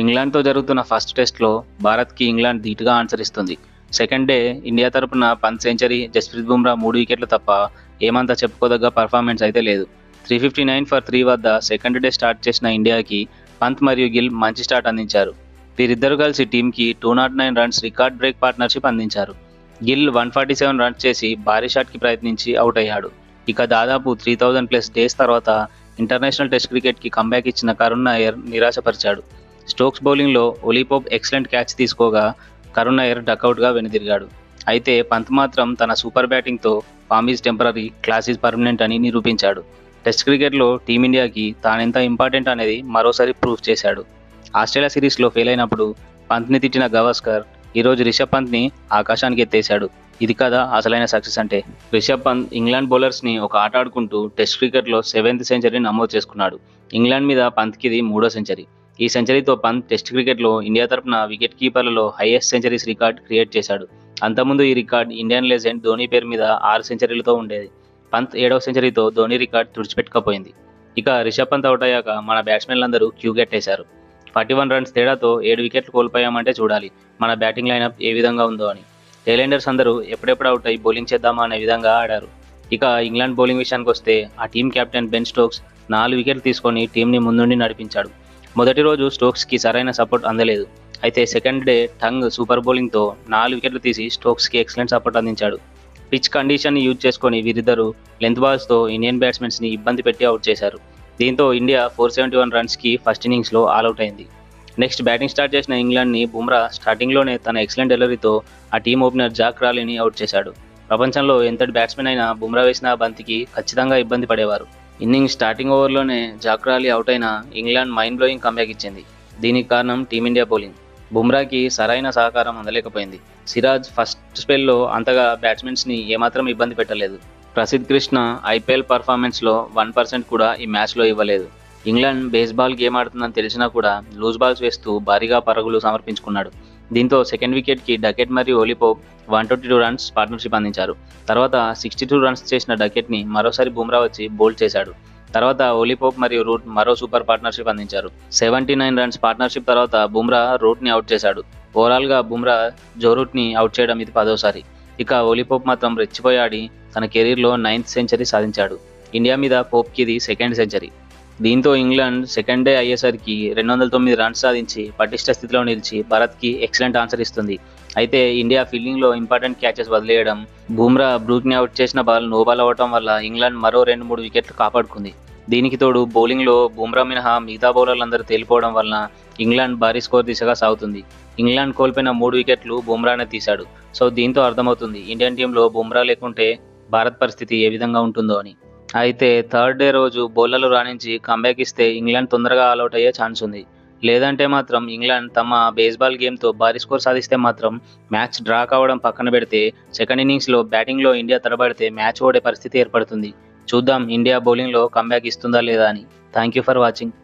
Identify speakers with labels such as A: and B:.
A: ఇంగ్లాండ్తో జరుగుతున్న ఫస్ట్ టెస్ట్లో భారత్కి ఇంగ్లాండ్ ధీటుగా ఆన్సర్ ఇస్తుంది. సెకండ్ డే ఇండియా తరపున పంత్ సెంచరీ, జస్ప్రీత్ బుమ్రా 3 వికెట్లు తప్ప ఏమంతా చెప్పుకోదగ్గ పర్ఫార్మెన్స్ అయితే లేదు. 359 ఫర్ 3 వద్ద సెకండ్ డే స్టార్ట్ చేసిన ఇండియాకి పంత్ మరియు గిల్ మంచి స్టార్ట్ అందించారు. వీరిద్దరూ కలిసి టీంకి 209 రన్స్ రికార్డ్ బ్రేక్ పార్ట్నర్షిప్ అందించారు. గిల్ 147 రన్స్ చేసి భారీ షాట్కి ప్రయత్నించి అవుట్ అయ్యాడు. ఇక దాదాపు 3000+ డేస్ తర్వాత ఇంటర్నేషనల్ టెస్ట్ క్రికెట్కి కంబ్యాక్ ఇచ్చిన కరుణ్ నాయర్ నిరాశపరిచాడు. స్టోక్స్ బౌలింగ్లో ఒలీ పోప్ ఎక్సలెంట్ క్యాచ్ తీసుకోగా కరుణ్ నాయర్ డకౌట్గా వెనుదిరిగాడు. అయితే పంత్ మాత్రం తన సూపర్ బ్యాటింగ్తో form is temporary, class is permanent అని నిరూపించాడు. టెస్ట్ క్రికెట్లో టీమిండియాకి తానెంత ఇంపార్టెంట్ అనేది మరోసారి ప్రూవ్ చేశాడు. ఆస్ట్రేలియా సిరీస్లో ఫెయిల్ అయినప్పుడు పంత్ని తిట్టిన గవాస్కర్ ఈరోజు రిషబ్ పంత్ని ఆకాశానికి ఎత్తేశాడు. ఇది కదా అసలైన సక్సెస్ అంటే. రిషబ్ పంత్ ఇంగ్లాండ్ బౌలర్స్ని ఒక ఆట ఆడుకుంటూ టెస్ట్ క్రికెట్లో 7th సెంచరీ నమోదు చేసుకున్నాడు. ఇంగ్లాండ్ మీద పంత్కి ఇది 3వ సెంచరీ. ఈ సెంచరీతో పంత్ టెస్ట్ క్రికెట్లో ఇండియా తరపున వికెట్ కీపర్లలో హైయెస్ట్ సెంచరీస్ రికార్డ్ క్రియేట్ చేశాడు. అంతకుముందు ఈ రికార్డ్ ఇండియన్ లెజెండ్ ధోనీ పేరు మీద 6 సెంచరీలతో ఉండేది. పంత్ 7వ సెంచరీతో ధోనీ రికార్డ్ తుడిచిపెట్టుకపోయింది. ఇక రిషబ్ పంత్ అవుట్ అయ్యాక మన బ్యాట్స్మెన్లందరూ క్యూ గెట్టేశారు. 41 రన్స్ తేడాతో 7 వికెట్లు కోల్పోయామంటే చూడాలి మన బ్యాటింగ్ లైనప్ ఏ విధంగా ఉందో అని. టైలెండర్స్ అందరూ ఎప్పుడెప్పుడు అవుట్ అయ్యి బౌలింగ్ చేద్దామా అనే విధంగా ఆడారు. ఇక ఇంగ్లాండ్ బౌలింగ్ విషయానికి వస్తే ఆ టీం కెప్టెన్ బెన్ స్టోక్స్ 4 వికెట్లు తీసుకొని టీంని ముందుండి నడిపించాడు. మొదటి రోజు స్టోక్స్కి సరైన సపోర్ట్ అందలేదు. అయితే సెకండ్ డే టంగ్ సూపర్ బౌలింగ్తో 4 వికెట్లు తీసి స్టోక్స్కి ఎక్సలెంట్ సపోర్ట్ అందించాడు. పిచ్ కండిషన్ని యూజ్ చేసుకొని వీరిద్దరూ లెంత్ బాల్స్తో ఇండియన్ బ్యాట్స్మెన్స్ని ఇబ్బంది పెట్టి అవుట్ చేశారు. దీంతో ఇండియా 471 రన్స్కి ఫస్ట్ ఇన్నింగ్స్లో ఆల్అవుట్ అయింది. నెక్స్ట్ బ్యాటింగ్ స్టార్ట్ చేసిన ఇంగ్లాండ్ని బుమ్రా స్టార్టింగ్లోనే తన ఎక్సలెంట్ డెలివరీతో ఆ టీం ఓపెనర్ జాక్ రాలీని అవుట్ చేశాడు. ప్రపంచంలో ఎంతటి బ్యాట్స్మెన్ అయినా బుమ్రా వేసిన బంతికి ఖచ్చితంగా ఇబ్బంది పడేవారు. ఇన్నింగ్స్ స్టార్టింగ్ ఓవర్లోనే జాక్ రాలీ అవుట్ అయినా ఇంగ్లాండ్ మైండ్ బ్లోయింగ్ కంబ్యాక్ ఇచ్చింది. దీనికి కారణం టీమిండియా బౌలింగ్. బుమ్రాకి సరైన సహకారం అందలేకపోయింది. సిరాజ్ ఫస్ట్ స్పెల్లో అంతగా బ్యాట్స్మెన్స్ని ఏమాత్రం ఇబ్బంది పెట్టలేదు. ప్రసిద్ధ్ కృష్ణ ఐపీఎల్ పర్ఫార్మెన్స్లో 1% కూడా ఈ మ్యాచ్లో ఇవ్వలేదు. ఇంగ్లాండ్ బేస్బాల్ గేమ్ ఆడుతుందని తెలిసినా కూడా లూజ్ బాల్స్ వేస్తూ భారీగా పరుగులు సమర్పించుకున్నాడు. దీంతో సెకండ్ వికెట్కి డకెట్ మరియు ఒలీ పోప్ 122 రన్స్ పార్ట్నర్షిప్ అందించారు. తర్వాత 62 రన్స్ చేసిన డకెట్ని మరోసారి బుమ్రా వచ్చి బౌల్డ్ చేశాడు. తర్వాత ఒలీ పోప్ మరియు రూట్ మరో సూపర్ పార్ట్నర్షిప్ అందించారు. 79 రన్స్ పార్ట్నర్షిప్ తర్వాత బుమ్రా రూట్ని అవుట్ చేశాడు. ఓవరాల్గా బుమ్రా జో రూట్ని అవుట్ చేయడం ఇది 10వసారి. ఇక ఒలీ పోప్ మాత్రం రెచ్చిపోయి ఆడి తన కెరీర్లో 9th సెంచరీ సాధించాడు. ఇండియా మీద పోప్కి ఇది 2nd సెంచరీ. దీంతో ఇంగ్లాండ్ సెకండ్ డే అయ్యేసరికి 209 రన్స్ సాధించి పటిష్ట స్థితిలో నిలిచి భారత్కి ఎక్సలెంట్ ఆన్సర్ ఇస్తుంది. అయితే ఇండియా ఫీల్డింగ్లో ఇంపార్టెంట్ క్యాచెస్ వదిలేయడం, బుమ్రా బ్రూట్ని అవుట్ చేసిన బాల్ నో బాల్ అవ్వడం వల్ల ఇంగ్లాండ్ మరో 2-3 వికెట్లు కాపాడుకుంది. దీనికి తోడు బౌలింగ్లో బుమ్రా మినహా మిగతా బౌలర్లందరూ తేలిపోవడం వలన ఇంగ్లాండ్ భారీ స్కోర్ దిశగా సాగుతుంది. ఇంగ్లాండ్ కోల్పోయిన 3 వికెట్లు బుమ్రానే తీశాడు. సో దీంతో అర్థమవుతుంది ఇండియన్ టీంలో బుమ్రా లేకుంటే భారత్ పరిస్థితి ఏ విధంగా ఉంటుందో అని. అయితే థర్డ్ డే రోజు బౌలర్లు రాణించి కంబ్యాక్ ఇస్తే ఇంగ్లాండ్ తొందరగా ఆల్అవుట్ అయ్యే ఛాన్స్ ఉంది. లేదంటే మాత్రం ఇంగ్లాండ్ తమ బేస్బాల్ గేమ్తో భారీ స్కోర్ సాధిస్తే మాత్రం మ్యాచ్ డ్రా కావడం పక్కన పెడితే సెకండ్ ఇన్నింగ్స్లో బ్యాటింగ్లో ఇండియా తడబడితే మ్యాచ్ ఓడే పరిస్థితి ఏర్పడుతుంది. చూద్దాం ఇండియా బౌలింగ్లో కంబ్యాక్ ఇస్తుందా లేదా అని. Thank you for watching.